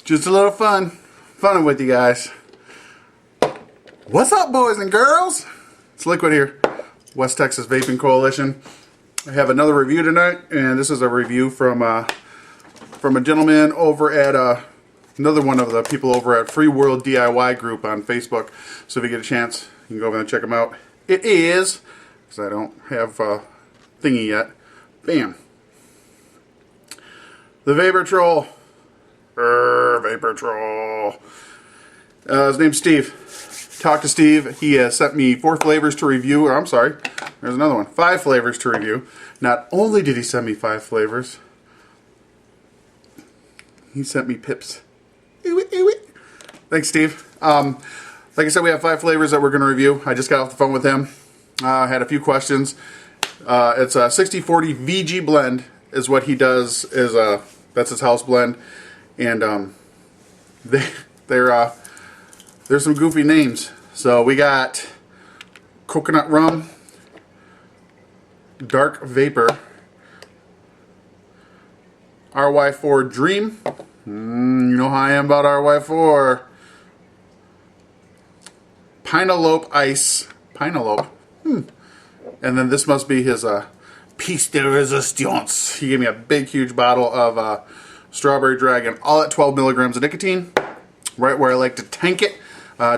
Just a little fun with you guys. What's up, boys and girls? It's Liquid here, West Texas Vaping Coalition. I have another review tonight, and this is a review from a gentleman over at another one of the people over at Free World DIY group on Facebook. So if you get a chance, you can go over and check them out. It is, because I don't have a thingy yet, bam, the Vapor Troll. Vapor Troll. His name's Steve. Talk to Steve. He has sent me 4 flavors to review. Or I'm sorry, there's another one. 5 flavors to review. Not only did he send me 5 flavors, he sent me pips. Thanks, Steve. Like I said, we have 5 flavors that we're going to review. I just got off the phone with him. I had a few questions. It's a 60/40 VG blend is what he does. That's his house blend. And there's some goofy names. So we got coconut rum, dark vapor, RY4 Dream. You know how I am about RY4. Pinealope Ice. Pinealope. And then this must be his piece de resistance. He gave me a big, huge bottle of Strawberry Dragon, all at 12 milligrams of nicotine, right where I like to tank it.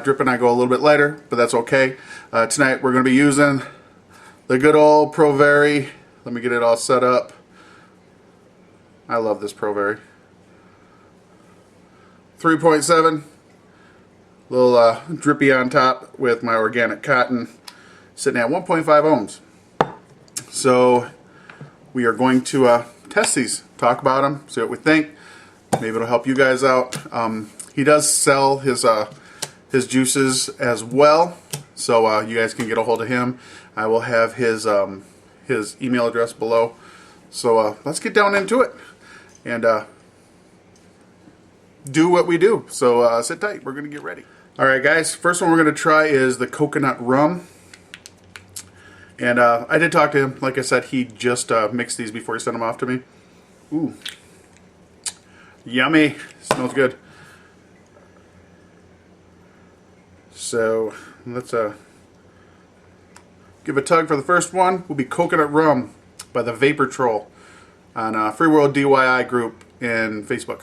Drip and I go a little bit lighter, but that's okay. Tonight we're going to be using the good old Provari. Let me get it all set up. I love this Provari. 3.7, little drippy on top with my organic cotton, sitting at 1.5 ohms. So we are going to test these, talk about them, see what we think. Maybe it'll help you guys out. He does sell his juices as well, so you guys can get a hold of him. I will have his email address below. So let's get down into it and do what we do. So sit tight, we're gonna get ready. Alright guys, first one we're gonna try is the coconut rum. And I did talk to him. Like I said, he just mixed these before he sent them off to me. Ooh, yummy, smells good. So let's give a tug for the first one. Will be Coconut Rum by the Vapor Troll on Free World DIY group in Facebook.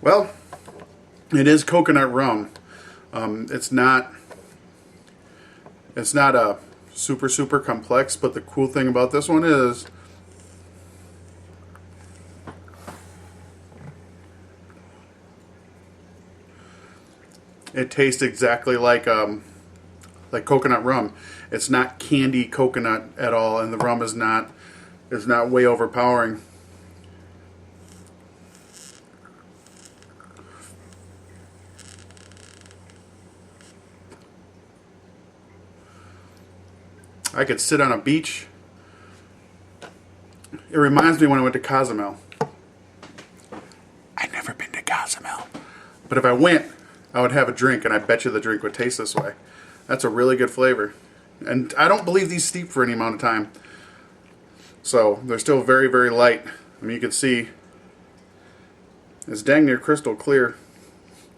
Well, it is coconut rum. It's not a super complex, but the cool thing about this one is it tastes exactly like coconut rum. It's not candy coconut at all, and the rum is not way overpowering. I could sit on a beach. It reminds me when I went to Cozumel. I've never been to Cozumel, but if I went, I would have a drink, and I bet you the drink would taste this way. That's a really good flavor. And I don't believe these steep for any amount of time. So they're still very light. I mean, you can see it's dang near crystal clear.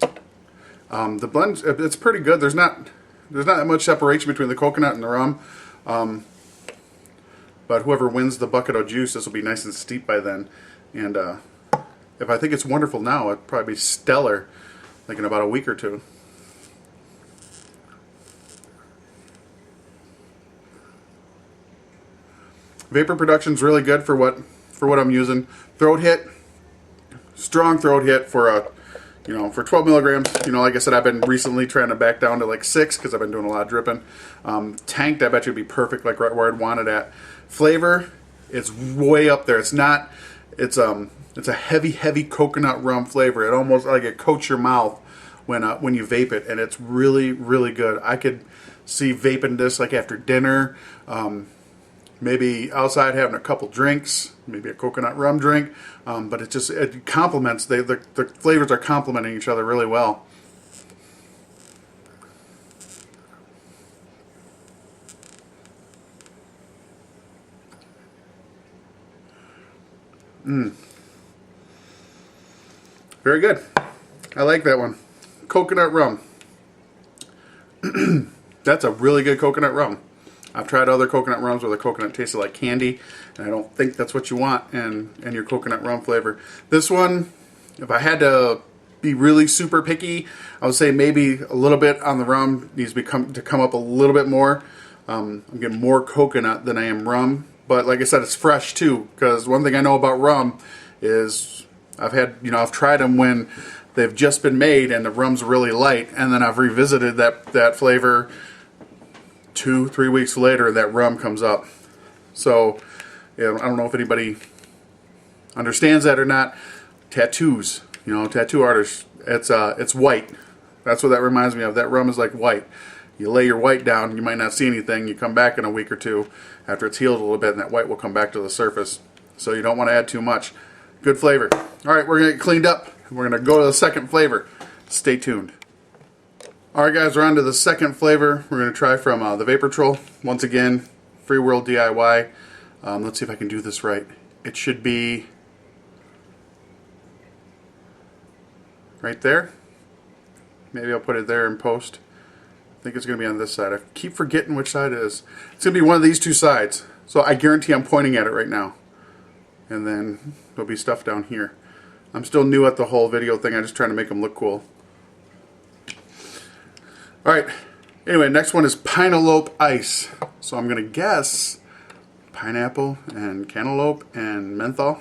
The blend, it's pretty good. There's not that much separation between the coconut and the rum. But whoever wins the bucket of juice, this will be nice and steep by then. And if I think it's wonderful now, it'd probably be stellar like in about a week or two. Vapor production's really good for what I'm using. Throat hit, strong throat hit for for 12 milligrams. Like I said, I've been recently trying to back down to like 6 because I've been doing a lot of dripping. Tanked, I bet you would be perfect, like right where I'd want it at. Flavor, it's way up there. It's a heavy coconut rum flavor. It almost like it coats your mouth when you vape it, and it's really good. I could see vaping this like after dinner. maybe outside having a couple drinks, maybe a coconut rum drink, but it complements, the flavors are complementing each other really well. Very good. I like that one. Coconut rum. That's a really good coconut rum. I've tried other coconut rums where the coconut tasted like candy, and I don't think that's what you want in your coconut rum flavor. This one, if I had to be really super picky, I would say maybe a little bit on the rum needs to come up a little bit more. I'm getting more coconut than I am rum, but like I said, it's fresh too, because one thing I know about rum is I've tried them when they've just been made and the rum's really light, and then I've revisited that flavor 2-3 weeks later, that rum comes up. So, I don't know if anybody understands that or not. Tattoos, tattoo artists, it's white. That's what that reminds me of. That rum is like white. You lay your white down, you might not see anything. You come back in a week or two after it's healed a little bit, and that white will come back to the surface. So you don't want to add too much. Good flavor. All right, we're going to get cleaned up. We're going to go to the second flavor. Stay tuned. Alright guys, we're on to the second flavor. We're going to try from the Vapor Troll. Once again, Free World DIY. Let's see if I can do this right. It should be right there. Maybe I'll put it there in post. I think it's going to be on this side. I keep forgetting which side it is. It's going to be one of these two sides. So I guarantee I'm pointing at it right now. And then there'll be stuff down here. I'm still new at the whole video thing. I'm just trying to make them look cool. Alright, anyway, next one is pinealope ice. So I'm going to guess pineapple and cantaloupe and menthol.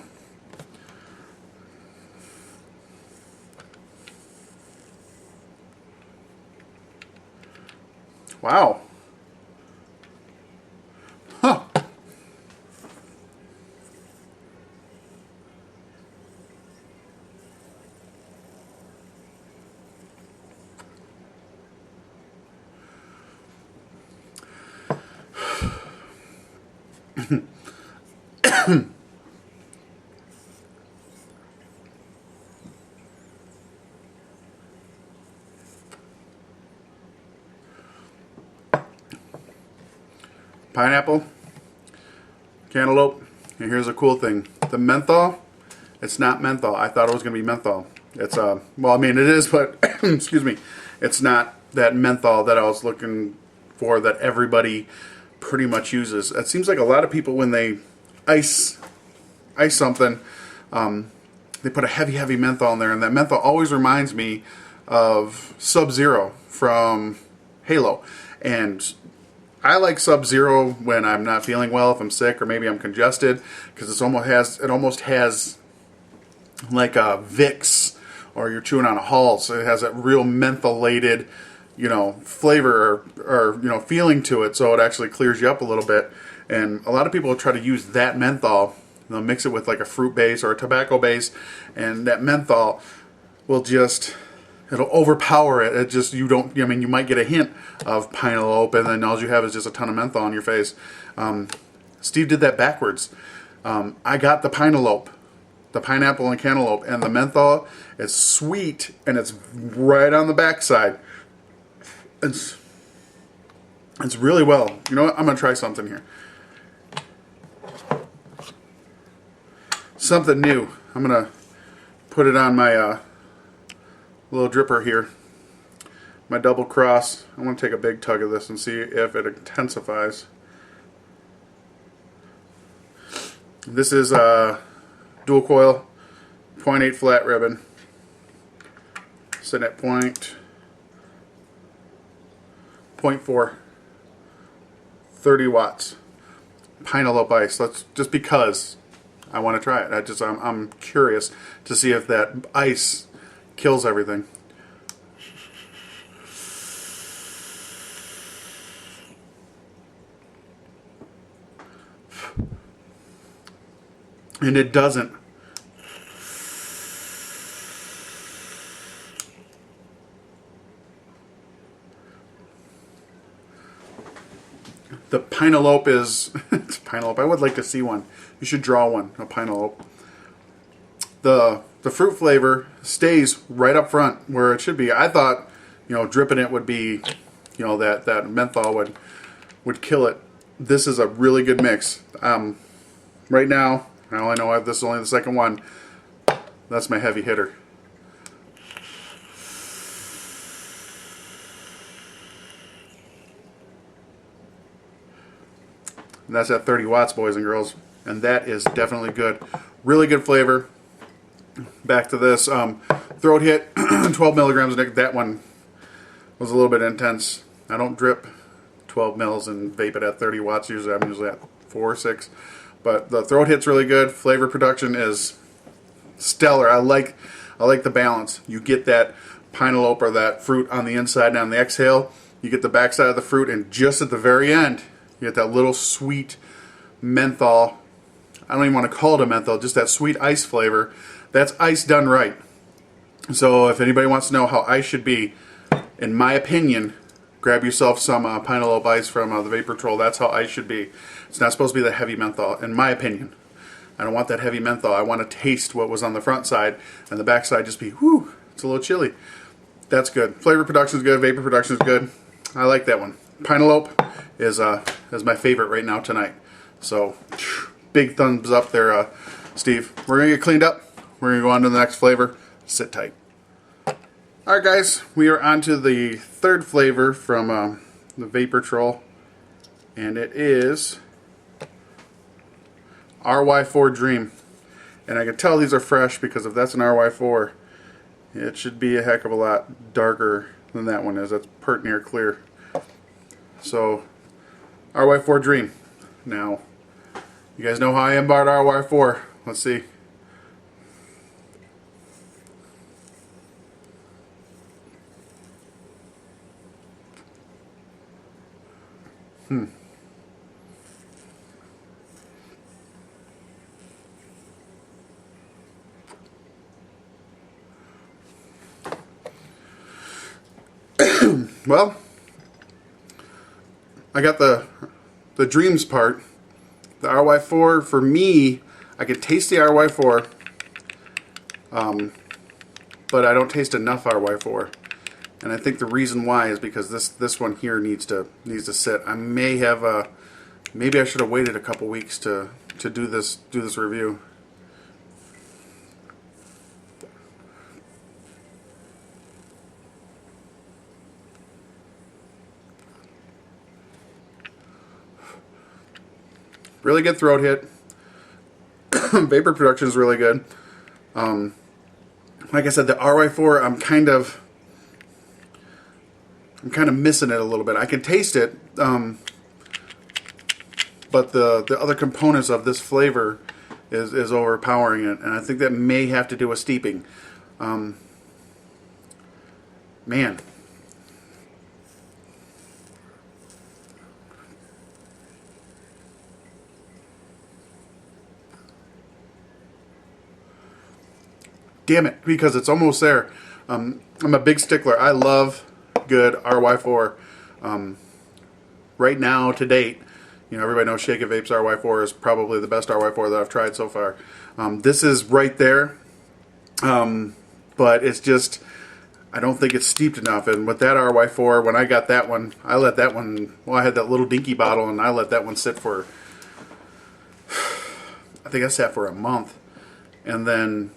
Wow. Huh. Pineapple, cantaloupe, and here's a cool thing. The menthol, it's not menthol. I thought it was going to be menthol. It's well, I mean it is, but excuse me, it's not that menthol that I was looking for that everybody pretty much uses. It seems like a lot of people, when they ice something, they put a heavy menthol in there, and that menthol always reminds me of Sub-Zero from Halo. And I like Sub-Zero when I'm not feeling well, if I'm sick or maybe I'm congested, because it almost has like a Vicks, or you're chewing on a Halls. It has that real mentholated, flavor or feeling to it, so it actually clears you up a little bit. And a lot of people try to use that menthol. They'll mix it with like a fruit base or a tobacco base, and that menthol will it'll overpower it. You might get a hint of pinealope, and then all you have is just a ton of menthol on your face. Steve did that backwards. I got the pinealope, the pineapple and cantaloupe, and the menthol is sweet, and it's right on the backside. It's really well. You know what? I'm going to try something here. Something new. I'm going to put it on my little dripper here. My double cross. I want to take a big tug of this and see if it intensifies. This is a dual coil, 0.8 flat ribbon. Sitting at 0.4. 30 watts. Pinealope ice. Just because I want to try it. I'm curious to see if that ice kills everything. And it doesn't. The pinealope is pinealope. I would like to see one. You should draw one, a pinealope. The fruit flavor stays right up front where it should be. I thought, dripping it would be, that menthol would kill it. This is a really good mix. Right now, I only know this is only the second one. That's my heavy hitter. And that's at 30 watts, boys and girls. And that is definitely good. Really good flavor. Back to this. Throat hit, 12 milligrams. That one was a little bit intense. I don't drip 12 mils and vape it at 30 watts. Usually I'm usually at 4 or 6. But the throat hit's really good. Flavor production is stellar. I like the balance. You get that pinealope or that fruit on the inside and on the exhale. You get the backside of the fruit, and just at the very end, you get that little sweet menthol. I don't even want to call it a menthol, just that sweet ice flavor. That's ice done right. So if anybody wants to know how ice should be, in my opinion, grab yourself some pinealope ice from the Vapor Troll. That's how ice should be. It's not supposed to be the heavy menthol, in my opinion. I don't want that heavy menthol. I want to taste what was on the front side, and the back side just be, whew, it's a little chilly. That's good. Flavor production is good. Vapor production is good. I like that one. Pinealope is my favorite right now tonight. So, big thumbs up there, Steve. We're going to get cleaned up. We're going to go on to the next flavor. Sit tight. Alright guys, we are on to the third flavor from the Vapor Troll. And it is RY4 Dream. And I can tell these are fresh because if that's an RY4, it should be a heck of a lot darker than that one is. That's pert near clear. So, RY4 Dream. Now, you guys know how I am about RY4. Let's see. Well, I got the dreams part. The RY4, for me, I can taste the RY4, but I don't taste enough RY4. And I think the reason why is because this one here needs to sit. I may have maybe I should have waited a couple weeks to do this review. Really good throat hit. Vapor production is really good. Like I said, the RY4, I'm kind of missing it a little bit. I can taste it, but the other components of this flavor is overpowering it, and I think that may have to do with steeping. Man. Damn it, because it's almost there. I'm a big stickler. I love good RY4. Right now, to date, everybody knows Shake It Vape's RY4 is probably the best RY4 that I've tried so far. This is right there, but it's just, I don't think it's steeped enough. And with that RY4, when I got that one, I let that one, well, I had that little dinky bottle, and I let that one sit for, I think I sat for a month. And then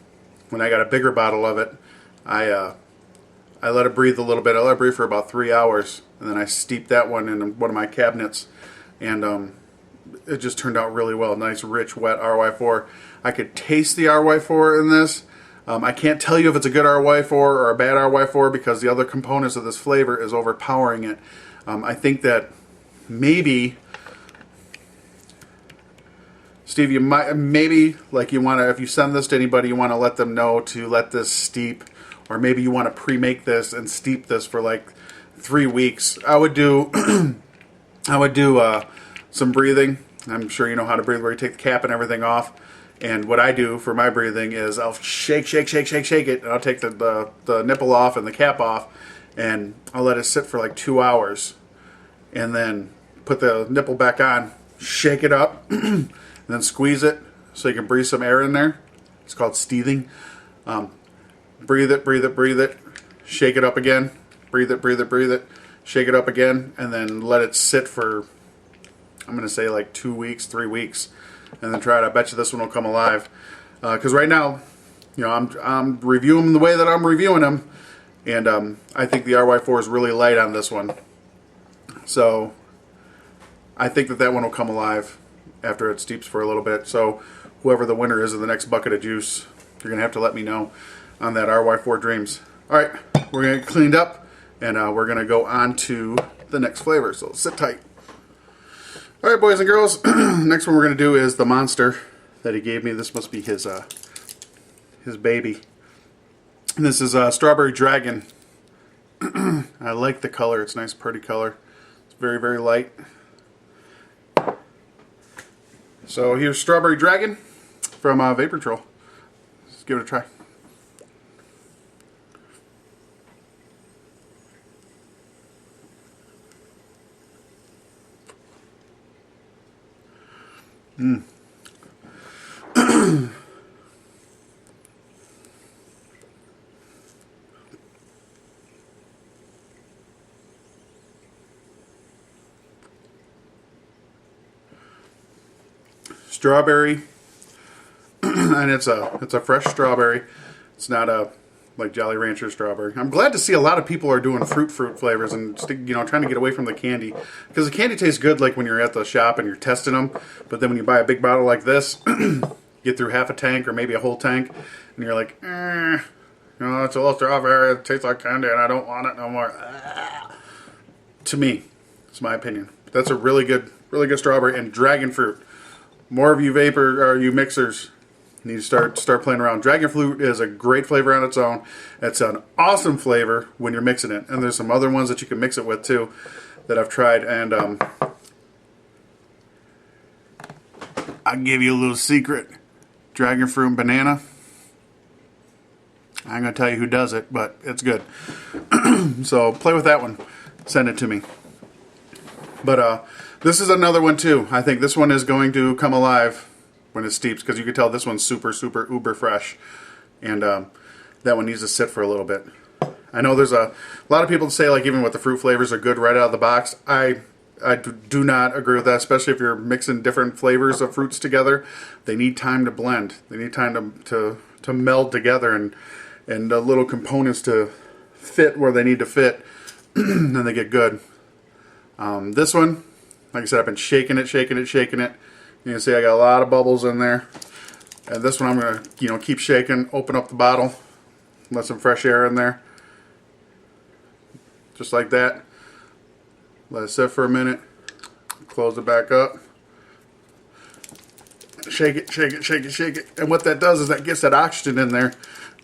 when I got a bigger bottle of it, I let it breathe a little bit. I let it breathe for about 3 hours, and then I steeped that one in one of my cabinets, and it just turned out really well. Nice, rich, wet RY4. I could taste the RY4 in this. I can't tell you if it's a good RY4 or a bad RY4 because the other components of this flavor is overpowering it. I think that maybe, Steve, you might, maybe, like, you want to, if you send this to anybody, you want to let them know to let this steep, or maybe you want to pre-make this and steep this for like 3 weeks. I would do, some breathing. I'm sure you know how to breathe, where you take the cap and everything off. And what I do for my breathing is I'll shake it, and I'll take the nipple off and the cap off, and I'll let it sit for like 2 hours, and then put the nipple back on shake it up, and then squeeze it so you can breathe some air in there. It's called steathing. Breathe it, breathe it, breathe it. Shake it up again. Breathe it, breathe it, breathe it. Shake it up again, and then let it sit for, I'm going to say like 2 weeks, 3 weeks, and then try it. I bet you this one will come alive. Because right now, you know, I'm reviewing them the way that I'm reviewing them, and I think the RY4 is really light on this one. So I think that one will come alive after it steeps for a little bit. So whoever the winner is of the next bucket of juice, you're going to have to let me know on that RY4 Dreams. All right, we're going to get cleaned up, and we're going to go on to the next flavor. So sit tight. All right, boys and girls, next one we're going to do is the Monster that he gave me. This must be his baby. And this is Strawberry Dragon. I like the color. It's a nice, pretty color. It's very, very light. So here's Strawberry Dragon from Vapor Troll. Let's give it a try. Strawberry, and it's a fresh strawberry. It's not a like Jolly Rancher strawberry. I'm glad to see a lot of people are doing fruit flavors and trying to get away from the candy, because the candy tastes good like when you're at the shop and you're testing them, but then when you buy a big bottle like this, get through half a tank or maybe a whole tank, and you're like, you know, it's a little strawberry. It tastes like candy, and I don't want it no more. To me, it's my opinion. That's a really good strawberry and dragon fruit. More of you vapor or you mixers need to start playing around. Dragon fruit is a great flavor on its own. It's an awesome flavor when you're mixing it. And there's some other ones that you can mix it with too that I've tried. And I'll give you a little secret. Dragon fruit and banana. I'm going to tell you who does it, but it's good. So play with that one. Send it to me. But this is another one too. I think this one is going to come alive when it steeps, because you can tell this one's super, super uber fresh. And that one needs to sit for a little bit. I know there's a lot of people that say like even with the fruit flavors are good right out of the box. I do not agree with that, especially if you're mixing different flavors of fruits together. They need time to blend. They need time to meld together and the little components to fit where they need to fit, and they get good. This one, like I said, I've been shaking it. You can see I got a lot of bubbles in there. And this one I'm going to, keep shaking, open up the bottle, let some fresh air in there. Just like that. Let it sit for a minute. Close it back up. Shake it. And what that does is that gets that oxygen in there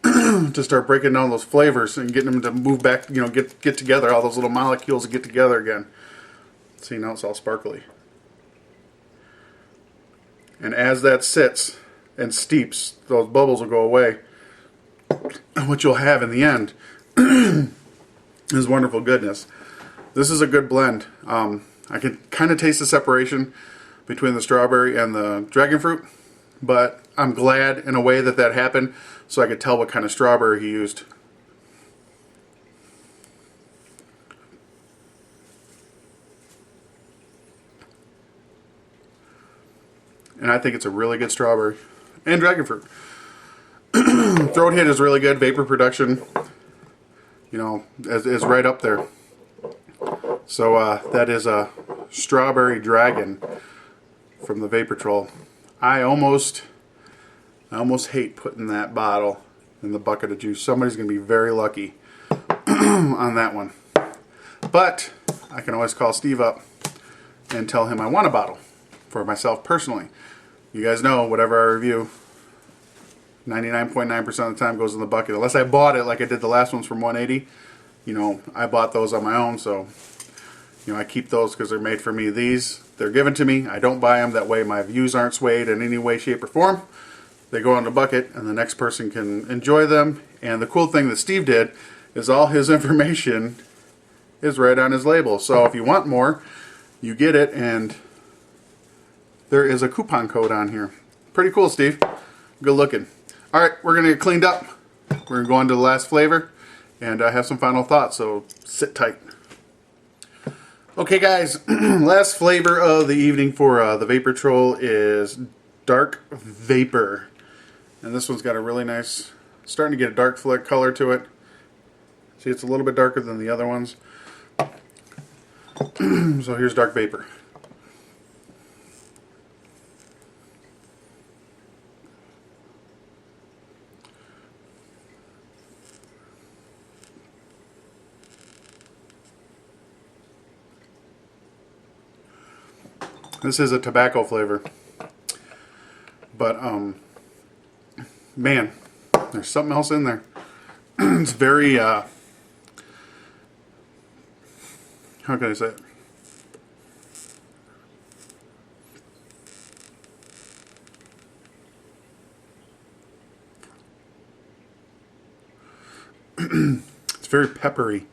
to start breaking down those flavors and getting them to move back, get together, all those little molecules to get together again. See, now it's all sparkly. And as that sits and steeps, those bubbles will go away. And what you'll have in the end is wonderful goodness. This is a good blend. I can kind of taste the separation between the strawberry and the dragon fruit, but I'm glad in a way that happened so I could tell what kind of strawberry he used. And I think it's a really good strawberry. And dragon fruit. Throat hit is really good. Vapor production, is right up there. So that is a Strawberry Dragon from the Vapor Troll. I almost hate putting that bottle in the bucket of juice. Somebody's going to be very lucky on that one. But I can always call Steve up and tell him I want a bottle for myself personally. You guys know, whatever I review, 99.9% of the time goes in the bucket. Unless I bought it like I did the last ones from 180. I bought those on my own, so I keep those because they're made for me. These, they're given to me. I don't buy them. That way my views aren't swayed in any way, shape, or form. They go in the bucket, and the next person can enjoy them. And the cool thing that Steve did is all his information is right on his label. So if you want more, you get it, and there is a coupon code on here. Pretty cool, Steve. Good looking. All right, we're gonna get cleaned up. We're gonna go on to the last flavor, and I have some final thoughts, so sit tight. Okay guys, last flavor of the evening for the Vapor Troll is Dark Vapor. And this one's got a really nice, starting to get a dark flick color to it. See, it's a little bit darker than the other ones. So here's Dark Vapor. This is a tobacco flavor, but man, there's something else in there. It's very how can I say it? It's very peppery.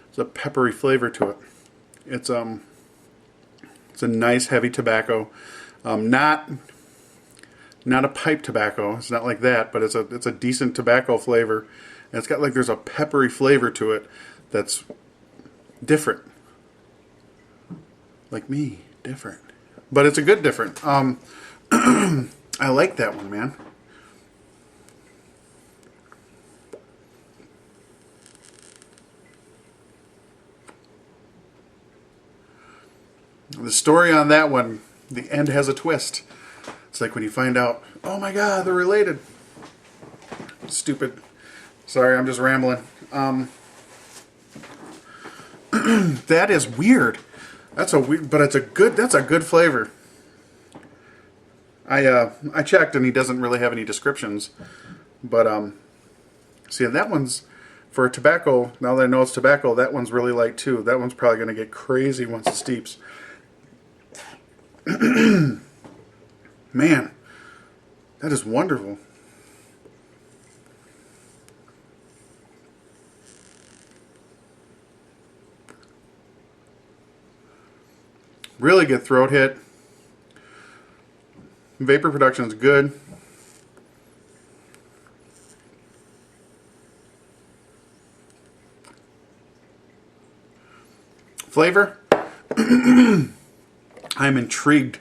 There's a peppery flavor to it. It's a nice heavy tobacco, not a pipe tobacco. It's not like that, but it's a decent tobacco flavor, and it's got like there's a peppery flavor to it that's different, like me, different. But it's a good different. I like that one, man. The story on that one, the end has a twist. It's like when you find out, oh my god, they're related. Stupid. Sorry, I'm just rambling. That is weird. That's a weird, but that's a good flavor. I checked and he doesn't really have any descriptions. But see, that one's for tobacco. Now that I know it's tobacco, that one's really light too. That one's probably going to get crazy once it steeps. Man, that is wonderful. Really good throat hit. Vapor production is good. Flavor? I'm intrigued.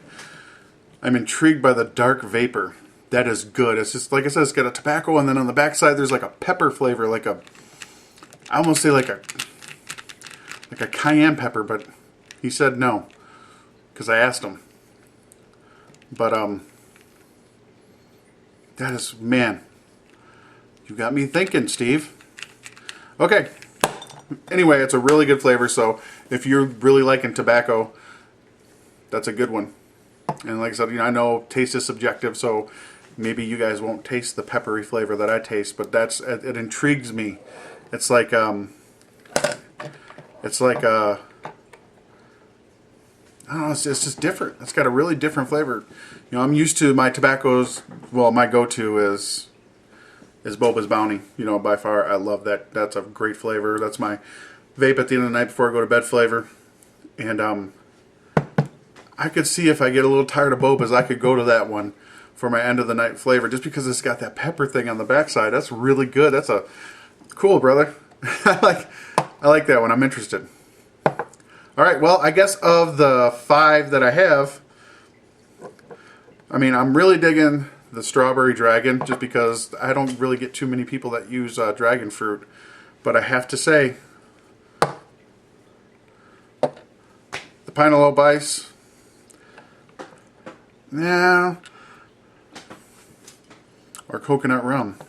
I'm intrigued by the Dark Vapor. That is good. It's just, like I said, it's got a tobacco, and then on the backside there's like a pepper flavor, like a, I almost say like a cayenne pepper, but he said no, because I asked him. But that is, man, you got me thinking, Steve. Okay. Anyway, it's a really good flavor, so if you're really liking tobacco, that's a good one. And like I said, I know taste is subjective, so maybe you guys won't taste the peppery flavor that I taste, but it intrigues me. It's like I don't know, it's just different. It's got a really different flavor. I'm used to my tobaccos. Well, my go-to is Boba's Bounty. By far, I love that. That's a great flavor. That's my vape at the end of the night before I go to bed flavor. And I could see if I get a little tired of Boba's, I could go to that one for my end of the night flavor, just because it's got that pepper thing on the backside. That's really good. That's a cool, brother. I like that one. I'm interested. All right. Well, I guess of the 5 that I have, I'm really digging the Strawberry Dragon, just because I don't really get too many people that use dragon fruit. But I have to say, the Pinealope Ice, yeah, or coconut rum.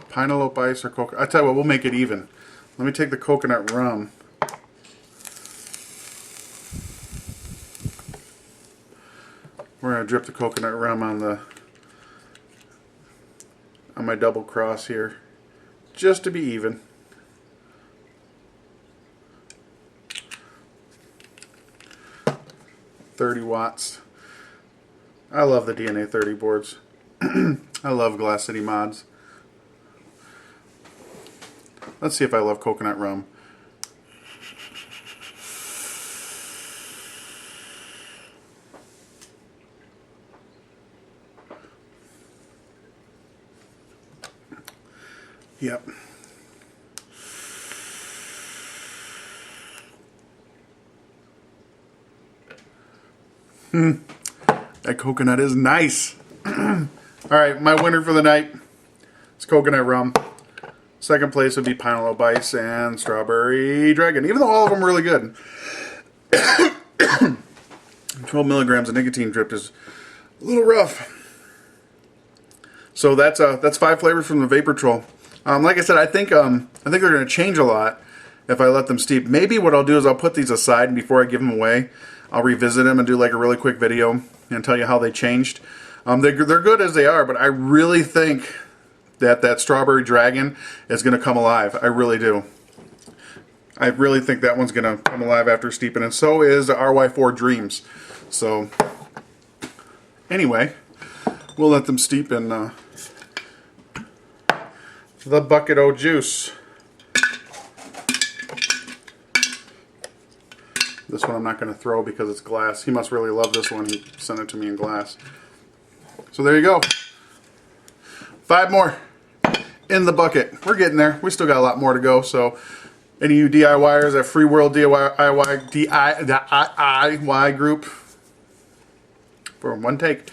Pinealope Ice or coconut. I tell you what, we'll make it even. Let me take the coconut rum. We're gonna drip the coconut rum on my double cross here, just to be even. $30 watts. I love the DNA 30 boards. I love Glass City mods. Let's see if I love coconut rum. Yep. That coconut is nice. Alright, my winner for the night is coconut rum. Second place would be pinealope ice and strawberry dragon. Even though all of them are really good. 12 milligrams of nicotine drip is a little rough. So that's 5 flavors from the Vapor Troll. Like I said, I think they're going to change a lot if I let them steep. Maybe what I'll do is I'll put these aside, and before I give them away, I'll revisit them and do like a really quick video and tell you how they changed. They're good as they are, but I really think that strawberry dragon is going to come alive. I really do. I really think that one's going to come alive after steeping, and so is the RY4 Dreams. So anyway, we'll let them steep in the bucket o' juice. This one I'm not going to throw because it's glass. He must really love this one. He sent it to me in glass. So there you go. 5 more in the bucket. We're getting there. We still got a lot more to go. So any of you DIYers at Free World DIY group for one take.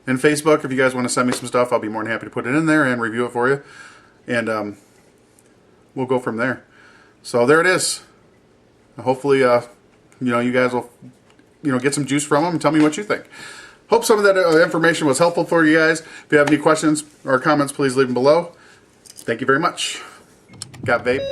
And Facebook, if you guys want to send me some stuff, I'll be more than happy to put it in there and review it for you. And we'll go from there. So there it is. Hopefully, you guys will, get some juice from them and tell me what you think. Hope some of that information was helpful for you guys. If you have any questions or comments, please leave them below. Thank you very much. Got vape.